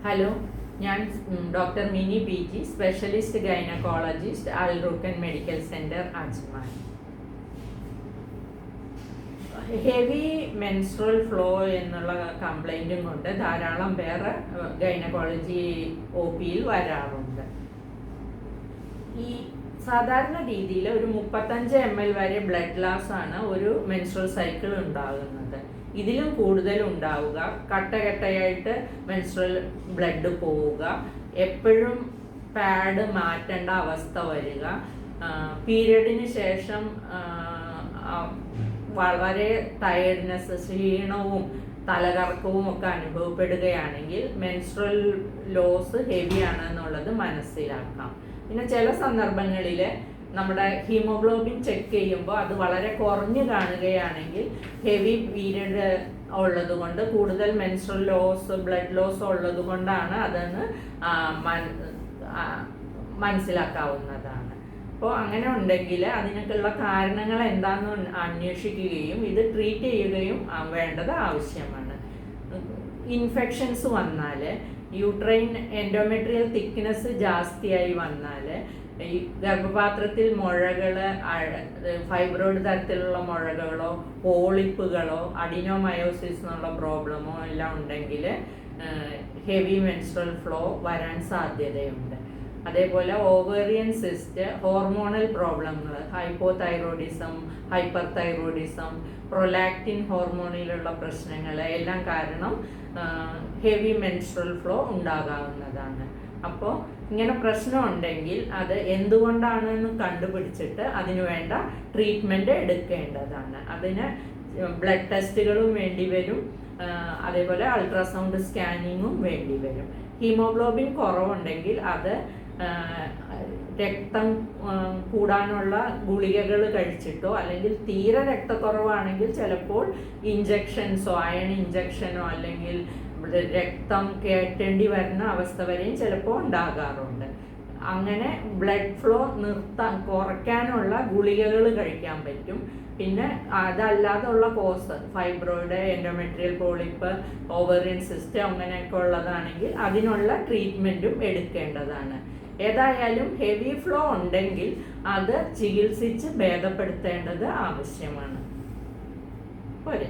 Hello, ഞാൻ doctor Mini P G, specialist gynaecologist, Al Rukkan medical centre, Ajman. Heavy menstrual flow എന്നുള്ള കംപ്ലൈൻറ്റും കൊണ്ട് ധാരാളം പേർ ഗൈനക്കോളജി ഒ പിയിൽ വരാറുണ്ട്. ഈ സാധാരണ രീതിയിൽ ഒരു 35 ml വരെ ബ്ലഡ് ലാസ് ആണ് ഒരു മെൻസ്ട്രൽ സൈക്കിൾ ഉണ്ടാകുന്നത്. ഇതിലും കൂടുതൽ ഉണ്ടാവുക, കട്ടകട്ടയായിട്ട് മെൻസ്ട്രൽ ബ്ലഡ് പോവുക, എപ്പോഴും പാഡ് മാറ്റേണ്ട അവസ്ഥ വരിക, പീരിയഡിന് ശേഷം വളരെ ടയർഡ്നെസ്, ക്ഷീണവും തലകറക്കവും ഒക്കെ അനുഭവപ്പെടുകയാണെങ്കിൽ മെൻസ്ട്രൽ ലോസ് ഹെവി ആണെന്നുള്ളത് മനസ്സിലാക്കാം. പിന്നെ ചില സന്ദർഭങ്ങളിൽ നമ്മുടെ ഹീമോഗ്ലോബിൻ ചെക്ക് ചെയ്യുമ്പോൾ അത് വളരെ കുറഞ്ഞു കാണുകയാണെങ്കിൽ ഹെവി പീരിയഡ് ഉള്ളത് കൊണ്ട്, കൂടുതൽ മെൻസ്ട്രൽ ലോസ്, ബ്ലഡ് ലോസ് ഉള്ളത് കൊണ്ടാണ് അതെന്ന് മനസ്സിലാക്കാവുന്നതാണ്. അപ്പോൾ അങ്ങനെ ഉണ്ടെങ്കിൽ അതിനൊക്കെയുള്ള കാരണങ്ങൾ എന്താണെന്ന് അന്വേഷിക്കുകയും ഇത് ട്രീറ്റ് ചെയ്യുകയും വേണ്ടത് ആവശ്യമാണ്. ഇൻഫെക്ഷൻസ് വന്നാൽ, യൂട്രൈൻ എൻഡോമെട്രിയൽ തിക്നെസ് ജാസ്തിയായി വന്നാൽ, ഈ ഗർഭപാത്രത്തിൽ മുഴകൾ, ഫൈബ്രോയിഡ് തരത്തിലുള്ള മുഴകളോ പോളിപ്പുകളോ അഡിനോമയോസിസ് എന്നുള്ള പ്രോബ്ലമോ എല്ലാം ഉണ്ടെങ്കിൽ ഹെവി മെൻസ്ട്രൽ ഫ്ലോ വരാൻ സാധ്യതയുണ്ട്. അതേപോലെ ഓവേറിയൻ സിസ്റ്റ്, ഹോർമോണൽ പ്രോബ്ലങ്ങൾ, ഹൈപ്പോതൈറോയിഡിസം, ഹൈപ്പർ തൈറോയിഡിസം, പ്രൊലാക്റ്റിൻ ഹോർമോണിലുള്ള പ്രശ്നങ്ങൾ എല്ലാം കാരണം ഹെവി മെൻസ്ട്രൽ ഫ്ലോ ഉണ്ടാകാവുന്നതാണ്. അപ്പോൾ ഇങ്ങനെ പ്രശ്നം ഉണ്ടെങ്കിൽ അത് എന്തുകൊണ്ടാണെന്ന് കണ്ടുപിടിച്ചിട്ട് അതിനു വേണ്ട ട്രീറ്റ്മെൻറ്റ് എടുക്കേണ്ടതാണ്. അതിന് ബ്ലഡ് ടെസ്റ്റുകളും വേണ്ടി വരും, അതേപോലെ അൾട്രാസൗണ്ട് സ്കാനിങ്ങും വേണ്ടി വരും. ഹീമോഗ്ലോബിൻ കുറവുണ്ടെങ്കിൽ അത് രക്തം കൂടാനുള്ള ഗുളികകൾ കഴിച്ചിട്ടോ, അല്ലെങ്കിൽ തീരെ രക്തക്കുറവാണെങ്കിൽ ചിലപ്പോൾ ഇഞ്ചക്ഷൻസോ, അയൺ ഇഞ്ചക്ഷനോ, അല്ലെങ്കിൽ രക്തം കയറ്റേണ്ടി വരുന്ന അവസ്ഥ വരെയും ചിലപ്പോൾ ഉണ്ടാകാറുണ്ട്. അങ്ങനെ ബ്ലഡ് ഫ്ലോ കുറയ്ക്കാനുള്ള ഗുളികകൾ കഴിക്കാൻ പറ്റും. പിന്നെ അതല്ലാതുള്ള cause, fibroid, endometrial polyp, ovarian cyst അങ്ങനെയൊക്കെ ഉള്ളതാണെങ്കിൽ അതിനുള്ള ട്രീറ്റ്മെൻറ്റും എടുക്കേണ്ടതാണ്. ഏതായാലും ഹെവി ഫ്ലോ ഉണ്ടെങ്കിൽ അത് ചികിത്സിച്ച് ഭേദപ്പെടുത്തേണ്ടത് ആവശ്യമാണ്. പോരെ.